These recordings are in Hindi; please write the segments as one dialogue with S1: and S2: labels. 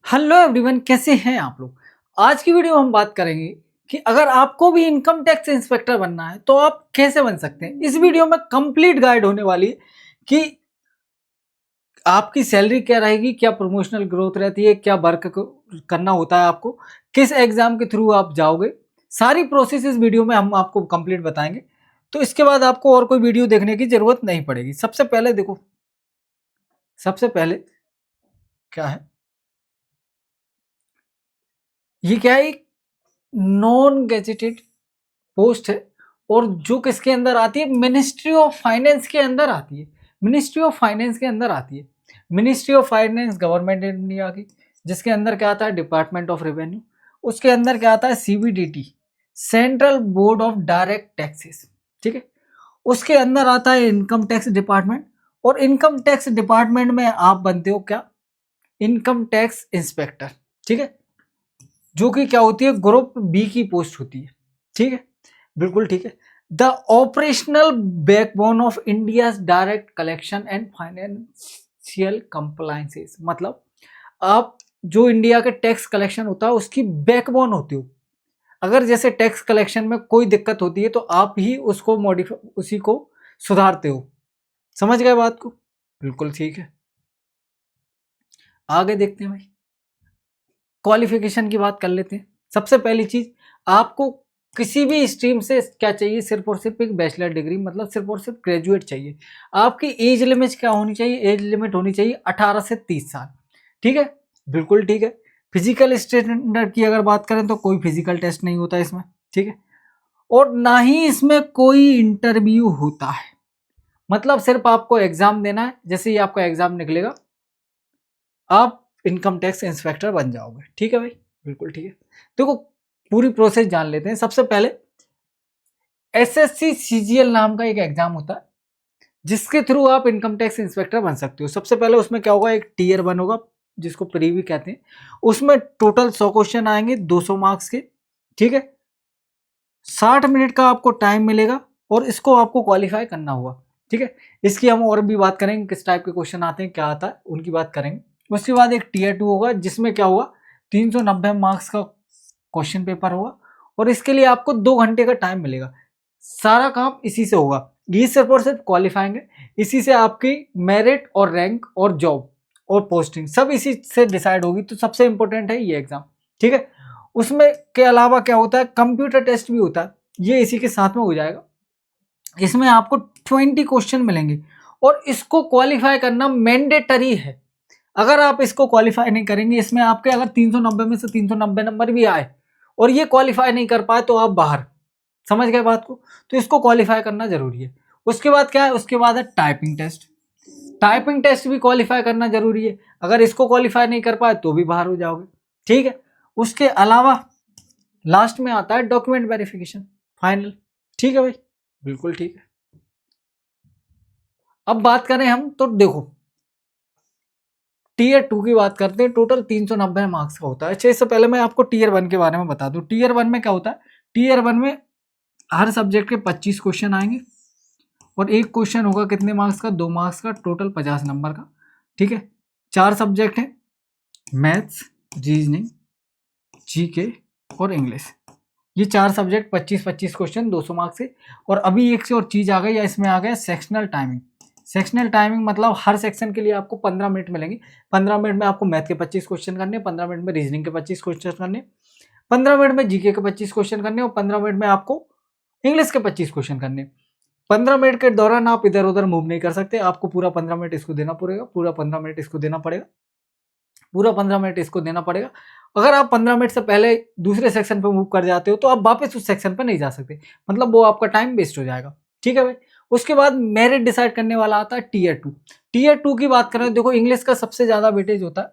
S1: हेलो एवरीवन, कैसे हैं आप लोग। आज की वीडियो में हम बात करेंगे कि अगर आपको भी इनकम टैक्स इंस्पेक्टर बनना है तो आप कैसे बन सकते हैं। इस वीडियो में कंप्लीट गाइड होने वाली है कि आपकी सैलरी क्या रहेगी, क्या प्रमोशनल ग्रोथ रहती है, क्या वर्क करना होता है, आपको किस एग्जाम के थ्रू आप जाओगे। सारी प्रोसेस इस वीडियो में हम आपको कंप्लीट बताएंगे। तो इसके बाद आपको और कोई वीडियो देखने की जरूरत नहीं पड़ेगी। सबसे पहले देखो, सबसे पहले क्या है, ये क्या है, एक नॉन गेजेटेड पोस्ट है और जो किसके अंदर आती है, मिनिस्ट्री ऑफ फाइनेंस के अंदर आती है। मिनिस्ट्री ऑफ फाइनेंस के अंदर आती है। Ministry of finance government India की, जिसके अंदर क्या आता है, डिपार्टमेंट ऑफ रेवेन्यू। उसके अंदर क्या आता है, CBDT, central board of direct taxes. ठीक है, उसके अंदर आता है इनकम टैक्स डिपार्टमेंट। और इनकम टैक्स डिपार्टमेंट में आप बनते हो क्या, इनकम टैक्स इंस्पेक्टर। ठीक है, जो कि क्या होती है, ग्रुप बी की पोस्ट होती है। ठीक है, बिल्कुल ठीक है। The operational backbone of India direct collection and financial compliances, मतलब आप जो इंडिया के टैक्स कलेक्शन होता है उसकी बैकबोन होती हो। अगर जैसे टैक्स कलेक्शन में कोई दिक्कत होती है तो आप ही उसको मॉडिफाई, उसी को सुधारते हो। समझ गए बात को, बिल्कुल ठीक है। आगे देखते हैं भाई, क्वालिफिकेशन की बात कर लेते हैं। सबसे पहली चीज, आपको किसी भी स्ट्रीम से क्या चाहिए, सिर्फ और सिर्फ एक बैचलर डिग्री, मतलब सिर्फ और सिर्फ ग्रेजुएट चाहिए। आपकी एज लिमिट क्या होनी चाहिए, एज लिमिट होनी चाहिए 18 से 30 साल। ठीक है, बिल्कुल ठीक है। फिजिकल स्टैंडर्ड की अगर बात करें तो कोई फिजिकल टेस्ट नहीं होता इसमें। ठीक है, और ना ही इसमें कोई इंटरव्यू होता है, मतलब सिर्फ आपको एग्जाम देना है। जैसे ही आपका एग्जाम निकलेगा आप इनकम टैक्स इंस्पेक्टर बन जाओगे। ठीक है भाई, बिल्कुल ठीक है। देखो, पूरी प्रोसेस जान लेते हैं। सबसे पहले एसएससी सीजीएल नाम का एक एग्जाम होता है, जिसके थ्रू आप इनकम टैक्स इंस्पेक्टर बन सकते हो। सबसे पहले उसमें क्या होगा, एक टीयर 1 होगा, जिसको प्रीवी कहते हैं। उसमें टोटल 100 क्वेश्चन आएंगे, 200 मार्क्स के। ठीक है, 60 मिनट का आपको टाइम मिलेगा और इसको आपको क्वालिफाई करना होगा। ठीक है, इसकी हम और भी बात करेंगे, किस टाइप के क्वेश्चन आते हैं, क्या आता है, उनकी बात करेंगे। उसके बाद एक टीयर 2 होगा, जिसमें क्या होगा, 390 मार्क्स का क्वेश्चन पेपर होगा और इसके लिए आपको 2 घंटे का टाइम मिलेगा। सारा काम इसी से होगा, ये सिर्फ और सिर्फ क्वालिफाइंग है। इसी से आपकी मेरिट और रैंक और जॉब और पोस्टिंग सब इसी से डिसाइड होगी। तो सबसे इंपॉर्टेंट है ये एग्जाम। ठीक है, उसमें के अलावा क्या होता है, कंप्यूटर टेस्ट भी होता है, ये इसी के साथ में हो जाएगा। इसमें आपको 20 क्वेश्चन मिलेंगे और इसको क्वालिफाई करना मैंडेटरी है। अगर आप इसको क्वालिफाई नहीं करेंगे, इसमें आपके अगर 390 में से 390 नंबर भी आए और ये क्वालिफाई नहीं कर पाए तो आप बाहर। समझ गए बात को, तो इसको क्वालिफाई करना जरूरी है। उसके बाद क्या है, उसके बाद है टाइपिंग टेस्ट। टाइपिंग टेस्ट भी क्वालिफाई करना जरूरी है, अगर इसको क्वालिफाई नहीं कर पाए तो भी बाहर हो जाओगे। ठीक है, उसके अलावा लास्ट में आता है डॉक्यूमेंट वेरिफिकेशन, फाइनल। ठीक है भाई, बिल्कुल ठीक है। अब बात करें हम तो देखो, टीयर 2 की बात करते हैं। टोटल 390 मार्क्स का होता है। अच्छा, इससे पहले मैं आपको टीयर 1 के बारे में बता दूं। टीयर 1 में क्या होता है, टीयर 1 में हर सब्जेक्ट के 25 क्वेश्चन आएंगे और एक क्वेश्चन होगा कितने मार्क्स का, 2 मार्क्स का, टोटल 50 नंबर का। ठीक है, 4 सब्जेक्ट हैं, मैथ्स, रीजनिंग, जीके और इंग्लिश। ये 4 सब्जेक्ट, 25-25 क्वेश्चन, 200 मार्क्स से। और अभी एक से और चीज आ गई, या इसमें आ गया सेक्शनल टाइमिंग। सेक्शनल टाइमिंग मतलब हर सेक्शन के लिए आपको 15 मिनट मिलेंगे। 15 मिनट में आपको मैथ के 25 क्वेश्चन करने, 15 मिनट में रीजनिंग के 25 क्वेश्चन करने, 15 मिनट में जीके के 25 क्वेश्चन करने और 15 मिनट में आपको इंग्लिश के 25 क्वेश्चन करने। 15 मिनट के दौरान आप इधर उधर मूव नहीं कर सकते, आपको पूरा 15 मिनट इसको देना पड़ेगा, पूरा 15 मिनट इसको देना पड़ेगा, पूरा 15 मिनट इसको देना पड़ेगा। अगर आप 15 मिनट से पहले दूसरे सेक्शन पे मूव कर जाते हो तो आप वापस उस सेक्शन पे नहीं जा सकते, मतलब वो आपका टाइम वेस्ट हो जाएगा। ठीक है भाई, उसके बाद मेरिट डिसाइड करने वाला आता है टीयर 2। टीयर 2 की बात करें, देखो इंग्लिश का सबसे ज्यादा वेटेज होता है।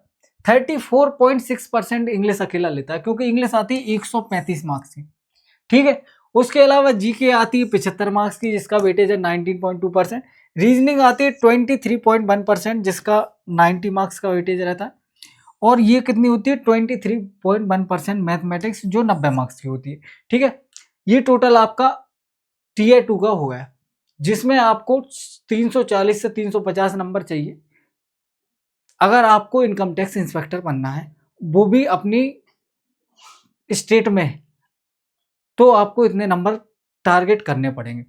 S1: 34.6% इंग्लिश अकेला लेता है, क्योंकि इंग्लिश आती है 135 मार्क्स की। ठीक है, उसके अलावा जीके आती है 75 मार्क्स की, जिसका वेटेज है 19.2%। रीजनिंग आती है 23.1%, जिसका 90 मार्क्स का वेटेज रहता है। और ये कितनी होती है, 23.1% मैथमेटिक्स, जो 90 मार्क्स की होती है। ठीक है, ये टोटल आपका टीयर 2 का हुआ है, जिसमें आपको 340 से 350 नंबर चाहिए अगर आपको इनकम टैक्स इंस्पेक्टर बनना है। वो भी अपनी स्टेट में है, तो आपको इतने नंबर टारगेट करने पड़ेंगे।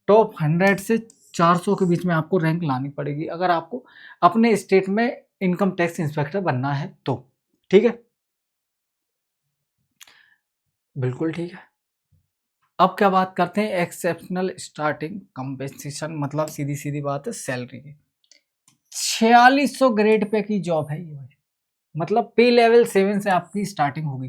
S1: टॉप 100 से 400 के बीच में आपको रैंक लानी पड़ेगी अगर आपको अपने स्टेट में इनकम टैक्स इंस्पेक्टर बनना है तो। ठीक है, बिल्कुल ठीक है। अब क्या बात करते हैं एक्सेप्शनल स्टार्टिंग कंपेंसेशन, मतलब सीधी सीधी बात है सैलरी की। 4600 ग्रेड पे की जॉब है ये भाई, मतलब पे लेवल 7 से आपकी स्टार्टिंग होगी।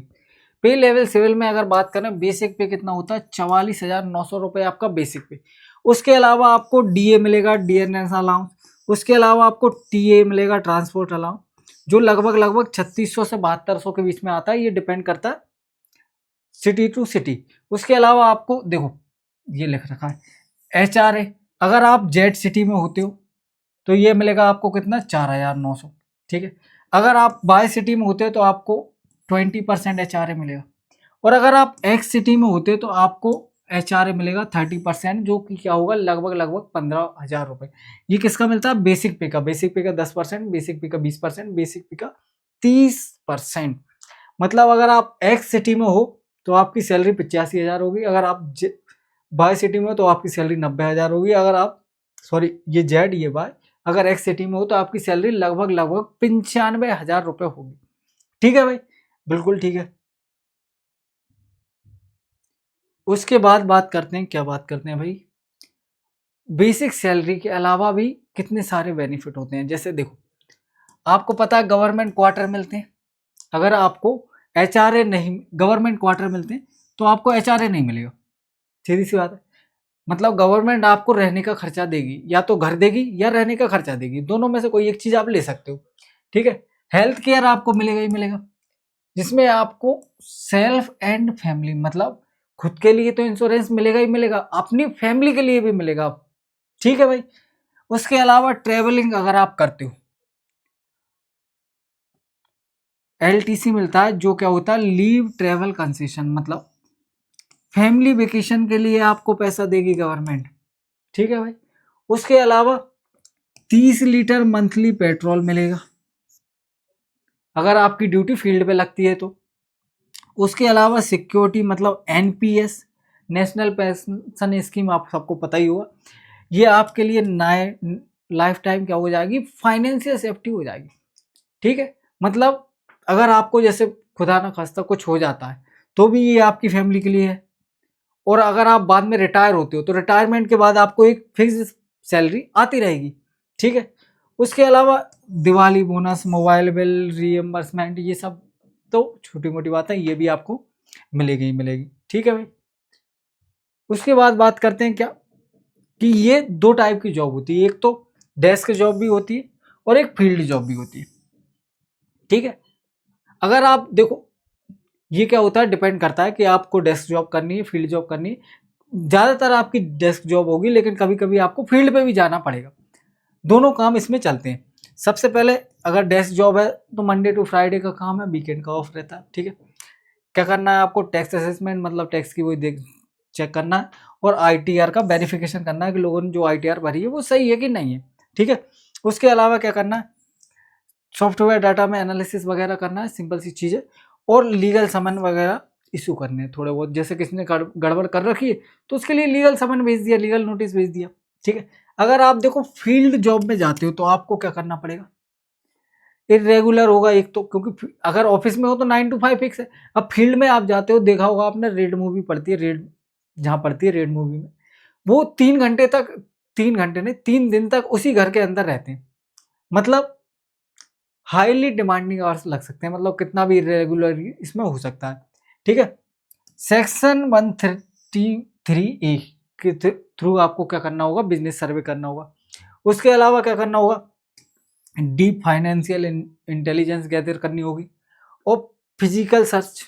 S1: पे लेवल 7 में अगर बात करें बेसिक पे कितना होता है, 44,900 रुपये आपका बेसिक पे। उसके अलावा आपको डीए मिलेगा, डियरनेस अलाउंस। उसके अलावा आपको टीए मिलेगा, ट्रांसपोर्ट अलाउंस, जो लगभग लगभग 3600 से 7200 के बीच में आता है। ये डिपेंड करता है सिटी टू सिटी। उसके अलावा आपको देखो ये लिख रखा है HRA, अगर आप जेड सिटी में होते हो तो ये मिलेगा आपको कितना, 4,900। ठीक है, अगर आप बाय सिटी में होते हो तो आपको 20% HRA मिलेगा, और अगर आप एक्स सिटी में होते तो आपको HRA मिलेगा 30%, जो कि क्या होगा, लगभग लगभग 15,000 रुपये। ये किसका मिलता है, बेसिक पे का। बेसिक पे का 10%, बेसिक पे का 20%, बेसिक पे का 30%। मतलब अगर आप एक्स सिटी में हो तो आपकी सैलरी 85,000 होगी, अगर आप बाय सिटी में हो तो आपकी सैलरी 90,000 होगी, अगर आप, सॉरी ये जेड ये बाय, अगर एक्स सिटी में हो तो आपकी सैलरी लगभग लगभग 95,000 रुपये होगी। ठीक है भाई, बिल्कुल ठीक है। उसके बाद बात करते हैं, क्या बात करते हैं भाई, बेसिक सैलरी के अलावा भी कितने सारे बेनिफिट होते हैं। जैसे देखो, आपको पता है गवर्नमेंट क्वार्टर मिलते हैं। अगर आपको HRA नहीं, गवर्नमेंट क्वार्टर मिलते हैं तो आपको HRA नहीं मिलेगा, सीधी सी बात है। मतलब गवर्नमेंट आपको रहने का खर्चा देगी, या तो घर देगी या रहने का खर्चा देगी, दोनों में से कोई एक चीज आप ले सकते हो। ठीक है, हेल्थ केयर आपको मिलेगा ही मिलेगा, जिसमें आपको सेल्फ एंड फैमिली, मतलब खुद के लिए तो इंश्योरेंस मिलेगा ही मिलेगा, अपनी फैमिली के लिए भी मिलेगा। ठीक है भाई। उसके अलावा ट्रेवलिंग अगर आप करते हो, LTC मिलता है, जो क्या होता है, लीव ट्रेवल कंसेशन, मतलब फैमिली वेकेशन के लिए आपको पैसा देगी गवर्नमेंट। ठीक है भाई। उसके अलावा 30 लीटर मंथली पेट्रोल मिलेगा अगर आपकी ड्यूटी फील्ड पे लगती है तो। उसके अलावा सिक्योरिटी, मतलब NPS, नेशनल पेंशन स्कीम, आप सबको पता ही होगा, ये आपके लिए नए लाइफ टाइम क्या हो जाएगी, फाइनेंशियल सेफ्टी हो जाएगी। ठीक है, मतलब अगर आपको जैसे खुदा ना खास्ता कुछ हो जाता है तो भी ये आपकी फैमिली के लिए है। और अगर आप बाद में रिटायर होते हो तो रिटायरमेंट के बाद आपको एक फिक्स सैलरी आती रहेगी। ठीक है। उसके अलावा Diwali bonus, mobile bill reimbursement, ये सब तो छोटी मोटी बात है, ये भी आपको मिलेगी ही मिलेगी। ठीक है भाई। उसके बाद बात करते हैं क्या, कि ये दो टाइप की जॉब होती है, एक तो डेस्क जॉब भी होती है और एक फील्ड जॉब भी होती है। ठीक है, अगर आप देखो, ये क्या होता है, डिपेंड करता है कि आपको डेस्क जॉब करनी है, फील्ड जॉब करनी है। ज़्यादातर आपकी डेस्क जॉब होगी, लेकिन कभी कभी आपको फील्ड पे भी जाना पड़ेगा। दोनों काम इसमें चलते हैं। सबसे पहले अगर डेस्क जॉब है तो मंडे टू फ्राइडे का काम है, वीकेंड का ऑफ रहता है। ठीक है, क्या करना है आपको, टैक्स असेसमेंट, मतलब टैक्स की वही देख चेक करना है, और ITR का वेरिफिकेशन करना है कि लोगों ने जो ITR भरी है वो सही है कि नहीं है। ठीक है। उसके अलावा क्या करना है, सॉफ्टवेयर डाटा में एनालिसिस वगैरह करना है, सिंपल सी चीज़ है। और लीगल समन वगैरह इशू करने हैं थोड़े बहुत, जैसे किसी ने गड़बड़ कर रखी है तो उसके लिए लीगल समन भेज दिया, लीगल नोटिस भेज दिया। ठीक है। अगर आप देखो फील्ड जॉब में जाते हो तो आपको क्या करना पड़ेगा, इरेगुलर होगा एक तो, क्योंकि अगर ऑफिस में हो तो 9 to 5 फिक्स है। अब फील्ड में आप जाते हो, देखा होगा आपने, रेड मूवी पड़ती है, रेड जहाँ पड़ती है, रेड मूवी में वो 3 घंटे तक, 3 घंटे नहीं, 3 दिन तक उसी घर के अंदर रहते हैं। मतलब हाईली डिमांडिंग आवर्स लग सकते हैं, मतलब कितना भी इरेगुलर इसमें हो सकता है। ठीक है। सेक्शन 133A के थ्रू आपको क्या करना होगा, बिजनेस सर्वे करना होगा। उसके अलावा क्या करना होगा, डीप फाइनेंशियल इंटेलिजेंस गैदर करनी होगी, और physical search,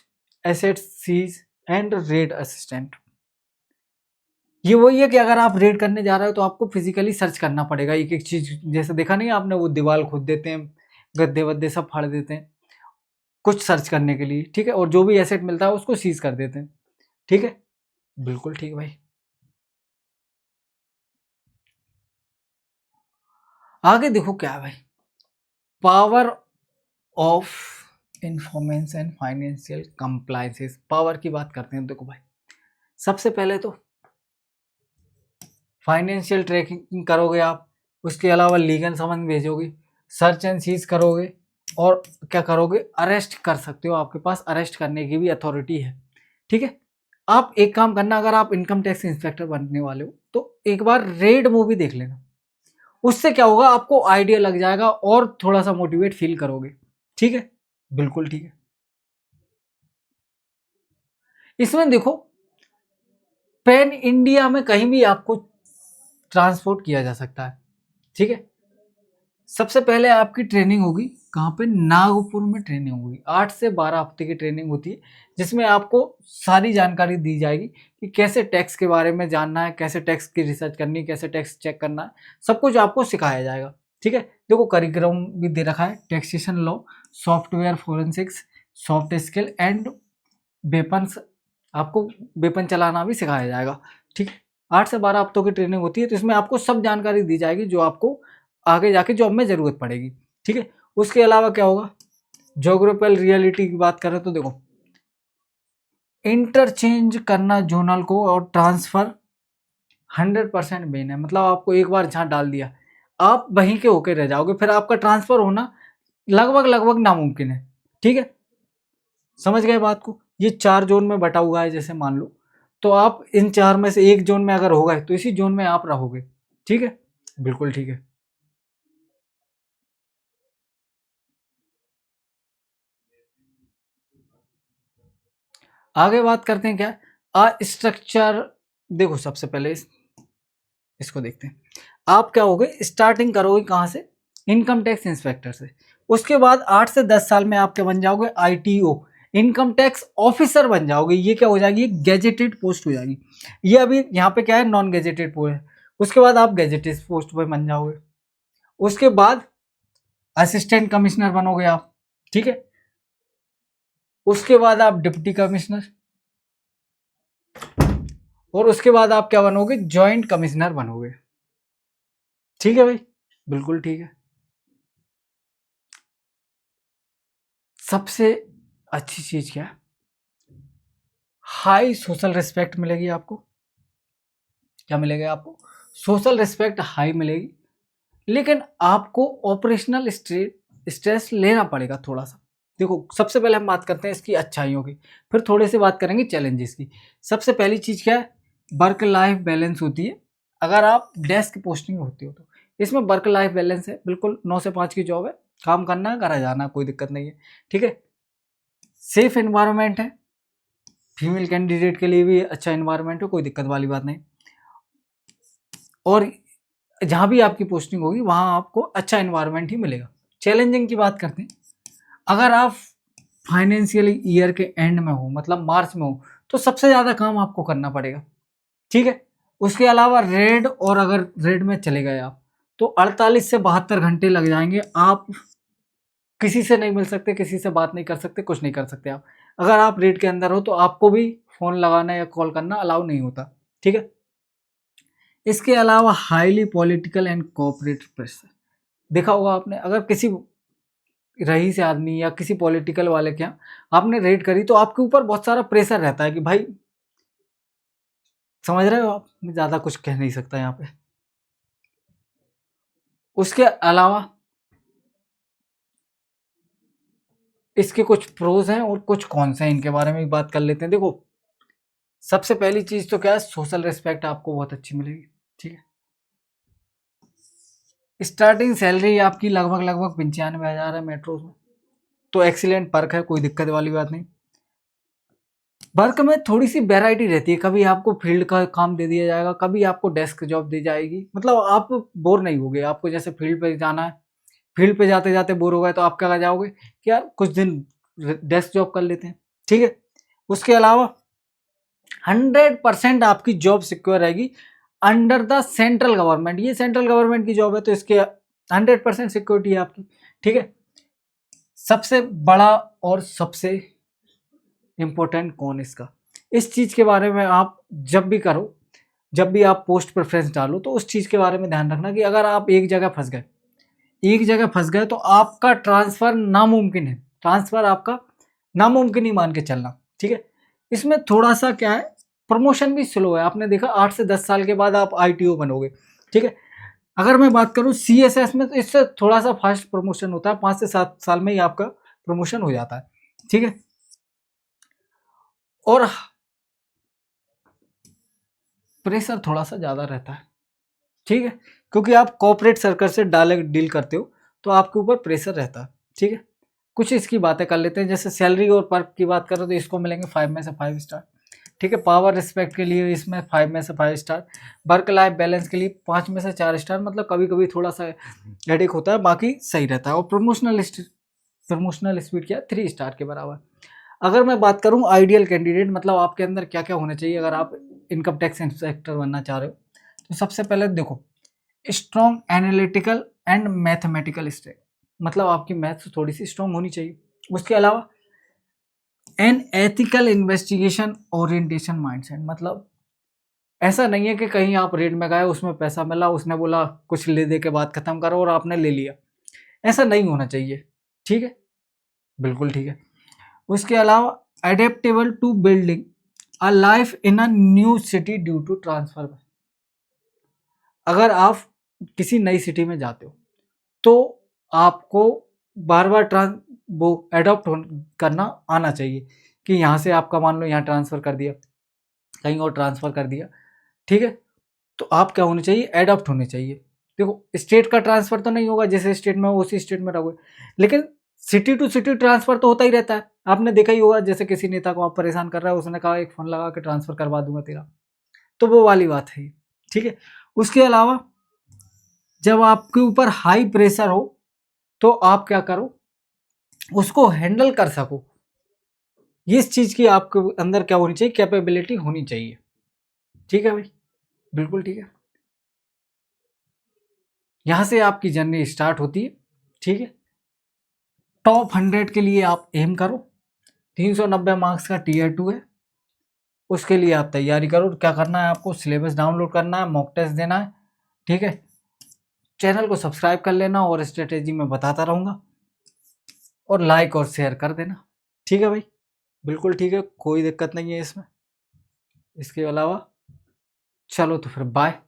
S1: asset seize and raid assistant. ये वही है कि अगर आप रेड करने जा रहे हो तो आपको फिजिकली सर्च करना पड़ेगा एक एक चीज, जैसे देखा नहीं आपने, वो दीवार खोद देते हैं, गद्दे वद्दे सब फाड़ देते हैं कुछ सर्च करने के लिए। ठीक है, और जो भी एसेट मिलता है उसको सीज कर देते हैं। ठीक है, बिल्कुल ठीक भाई। आगे देखो क्या है भाई, पावर ऑफ इन्फॉर्मेंस एंड फाइनेंशियल कंप्लायंसेस, पावर की बात करते हैं। देखो भाई, सबसे पहले तो फाइनेंशियल ट्रैकिंग करोगे आप, उसके अलावा लीगल समन भेजोगे, सर्च एंड सीज करोगे, और क्या करोगे, अरेस्ट कर सकते हो, आपके पास अरेस्ट करने की भी अथॉरिटी है। ठीक है, आप एक काम करना, अगर आप इनकम टैक्स इंस्पेक्टर बनने वाले हो तो एक बार रेड मूवी देख लेना, उससे क्या होगा, आपको आइडिया लग जाएगा और थोड़ा सा मोटिवेट फील करोगे। ठीक है, बिल्कुल ठीक है। इसमें देखो, पैन इंडिया में कहीं भी आपको ट्रांसपोर्ट किया जा सकता है। ठीक है, सबसे पहले आपकी ट्रेनिंग होगी कहाँ पे, नागपुर में ट्रेनिंग होगी, 8 से 12 हफ्ते की ट्रेनिंग होती है, जिसमें आपको सारी जानकारी दी जाएगी कि कैसे टैक्स के बारे में जानना है, कैसे टैक्स की रिसर्च करनी है, कैसे टैक्स चेक करना है, सब कुछ आपको सिखाया जाएगा। ठीक है, देखो करिकुलम भी दे रखा है, taxation law, software forensics, soft skill and weapons, आपको वेपन चलाना भी सिखाया जाएगा। ठीक है, 8 से 12 हफ्तों की ट्रेनिंग होती है, तो इसमें आपको सब जानकारी दी जाएगी जो आपको आगे जाके जॉब में ज़रूरत पड़ेगी। ठीक है, उसके अलावा क्या होगा, ज्योग्राफिकल रियलिटी की बात करें तो देखो, इंटरचेंज करना जोनल को और ट्रांसफ़र 100% मेन है, मतलब आपको एक बार जहाँ डाल दिया आप वहीं के होके रह जाओगे, फिर आपका ट्रांसफ़र होना लगभग लगभग नामुमकिन है। ठीक है, समझ गए बात को, ये 4 जोन में बटा हुआ है, जैसे मान लो, तो आप इन 4 में से एक जोन में अगर हो गए तो इसी जोन में आप रहोगे। ठीक है, बिल्कुल ठीक है। आगे बात करते हैं क्या, स्ट्रक्चर। देखो सबसे पहले इसको देखते हैं। आप क्या होगे, स्टार्टिंग करोगे कहाँ से, इनकम टैक्स इंस्पेक्टर से, उसके बाद 8 से 10 साल में आप क्या बन जाओगे, आईटीओ, इनकम टैक्स ऑफिसर बन जाओगे। ये क्या हो जाएगी, गैजेटेड पोस्ट हो जाएगी। ये अभी यहाँ पे क्या है, नॉन गैजेटेड पोस्ट है। उसके बाद आप गैजेटेड पोस्ट पर बन जाओगे। उसके बाद असिस्टेंट कमिश्नर बनोगे आप। ठीक है, उसके बाद आप डिप्टी कमिश्नर, और उसके बाद आप क्या बनोगे, जॉइंट कमिश्नर बनोगे। ठीक है भाई, बिल्कुल ठीक है। सबसे अच्छी चीज क्या है, हाई सोशल रिस्पेक्ट मिलेगी आपको। क्या मिलेगा आपको, सोशल रिस्पेक्ट हाई मिलेगी, लेकिन आपको ऑपरेशनल स्ट्रेस लेना पड़ेगा थोड़ा सा। देखो सबसे पहले हम बात करते हैं इसकी अच्छाइयों की, फिर थोड़े से बात करेंगे चैलेंजेस की। सबसे पहली चीज़ क्या है, वर्क लाइफ बैलेंस होती है। अगर आप डेस्क पोस्टिंग होती हो तो इसमें वर्क लाइफ बैलेंस है, बिल्कुल 9 से 5 की जॉब है, काम करना है, घर आ जाना, कोई दिक्कत नहीं है। ठीक है, सेफ एनवायरनमेंट है, फीमेल कैंडिडेट के लिए भी अच्छा एनवायरनमेंट है, कोई दिक्कत वाली बात नहीं। और जहाँ भी आपकी पोस्टिंग होगी वहाँ आपको अच्छा एनवायरनमेंट ही मिलेगा। चैलेंजिंग की बात करते हैं, अगर आप फाइनेंशियल ईयर के एंड में हो, मतलब मार्च में हो, तो सबसे ज़्यादा काम आपको करना पड़ेगा। ठीक है, उसके अलावा रेड, और अगर रेड में चले गए आप तो 48 से 72 घंटे लग जाएंगे। आप किसी से नहीं मिल सकते, किसी से बात नहीं कर सकते, कुछ नहीं कर सकते आप। अगर आप रेड के अंदर हो तो आपको भी फ़ोन लगाना या कॉल करना अलाउ नहीं होता। ठीक है, इसके अलावा highly political and cooperative pressure, देखा होगा आपने, अगर किसी रईस आदमी या किसी पॉलिटिकल वाले के यहाँ आपने रेड करी तो आपके ऊपर बहुत सारा प्रेशर रहता है कि भाई, समझ रहे हो आप, मैं ज़्यादा कुछ कह नहीं सकता यहाँ पे। उसके अलावा इसके कुछ प्रोज हैं और कुछ कॉन्स हैं, इनके बारे में भी बात कर लेते हैं। देखो सबसे पहली चीज़ तो क्या है, सोशल रिस्पेक्ट आपको बहुत अच्छी मिलेगी। ठीक है, स्टार्टिंग सैलरी आपकी लगभग लगभग 95,000 है मेट्रोज में, तो एक्सीलेंट पर्क है, कोई दिक्कत वाली बात नहीं। वर्क में थोड़ी सी वैरायटी रहती है, कभी आपको फील्ड का काम दे दिया जाएगा, कभी आपको डेस्क जॉब दी जाएगी, मतलब आप बोर नहीं होगे। आपको जैसे फील्ड पे जाना है, फील्ड पे जाते जाते बोर हो गए तो आप क्या कर जाओगे कि यार कुछ दिन डेस्क जॉब कर लेते हैं। ठीक है, उसके अलावा 100% आपकी जॉब सिक्योर रहेगी अंडर द सेंट्रल गवर्नमेंट। ये सेंट्रल गवर्नमेंट की जॉब है तो इसके 100% सिक्योरिटी है आपकी। ठीक है, सबसे बड़ा और सबसे इम्पोर्टेंट कौन इसका, इस चीज़ के बारे में आप जब भी करो, जब भी आप पोस्ट प्रेफरेंस डालो तो उस चीज़ के बारे में ध्यान रखना कि अगर आप एक जगह फंस गए, एक जगह फंस गए तो आपका ट्रांसफ़र नामुमकिन है। ट्रांसफर आपका नामुमकिन ही मान के चलना, ठीक है। इसमें थोड़ा सा क्या है, प्रमोशन भी स्लो है। आपने देखा 8 से 10 साल के बाद आप आईटीओ बनोगे, ठीक है। अगर मैं बात करूं सीएसएस में, तो इससे थोड़ा सा फास्ट प्रमोशन होता है, 5 से 7 साल में ही आपका प्रमोशन हो जाता है, ठीक है। और प्रेशर थोड़ा सा ज्यादा रहता है, ठीक है, क्योंकि आप कॉर्पोरेट सर्कल से डायरेक्ट डील करते हो, तो आपके ऊपर प्रेशर रहता है, ठीक है। कुछ इसकी बातें कर लेते हैं, जैसे सैलरी और पर्क की बात करें तो इसको मिलेंगे 5 में से 5 स्टार, ठीक है। पावर रिस्पेक्ट के लिए इसमें 5 में से 5 स्टार। वर्क लाइफ बैलेंस के लिए 5 में से 4 स्टार, मतलब कभी कभी थोड़ा सा हेडेक होता है, बाकी सही रहता है। और प्रमोशनल स्पीड क्या है, 3 स्टार के बराबर। अगर मैं बात करूं आइडियल कैंडिडेट, मतलब आपके अंदर क्या क्या होना चाहिए अगर आप इनकम टैक्स इंस्पेक्टर बनना चाह रहे हो, तो सबसे पहले देखो, strong analytical and mathematical state, मतलब आपकी मैथ्स थोड़ी सी स्ट्रॉन्ग होनी चाहिए। उसके अलावा an ethical investigation orientation mindset, मतलब ऐसा नहीं है कि कहीं आप रेड में गए, उसमें पैसा मिला, उसने बोला कुछ ले दे के बात खत्म करो और आपने ले लिया, ऐसा नहीं होना चाहिए, ठीक है, बिल्कुल ठीक है। उसके अलावा adaptable to building a life in a new city due to transfer. अगर आप किसी नई सिटी में जाते हो तो आपको बार बार वो एडॉप्ट करना आना चाहिए, कि यहाँ से आपका मान लो यहाँ ट्रांसफ़र कर दिया, कहीं और ट्रांसफ़र कर दिया, ठीक है। तो आप क्या होने चाहिए, एडॉप्ट होने चाहिए। देखो स्टेट का ट्रांसफ़र तो नहीं होगा, जैसे स्टेट में हो उसी स्टेट में रहोगे, लेकिन सिटी टू सिटी ट्रांसफ़र तो होता ही रहता है। आपने देखा ही होगा, जैसे किसी नेता को आप परेशान कर रहा है, उसने कहा एक फ़ोन लगा के ट्रांसफ़र करवा दूंगा तेरा, तो वो वाली बात है, ठीक है। उसके अलावा जब आपके ऊपर हाई प्रेशर हो तो आप क्या करो, उसको हैंडल कर सको, इस चीज की आपके अंदर क्या होनी चाहिए, कैपेबिलिटी होनी चाहिए, ठीक है भाई, बिल्कुल ठीक है। यहां से आपकी जर्नी स्टार्ट होती है, ठीक है। टॉप 100 के लिए आप एम करो, 390 मार्क्स का टीयर 2 है, उसके लिए आप तैयारी करो। क्या करना है आपको, सिलेबस डाउनलोड करना है, मॉक टेस्ट देना है, ठीक है। चैनल को सब्सक्राइब कर लेना, और स्ट्रेटेजी में बताता रहूंगा, और लाइक और शेयर कर देना, ठीक है भाई, बिल्कुल ठीक है, कोई दिक्कत नहीं है इसमें। इसके अलावा चलो तो फिर बाय।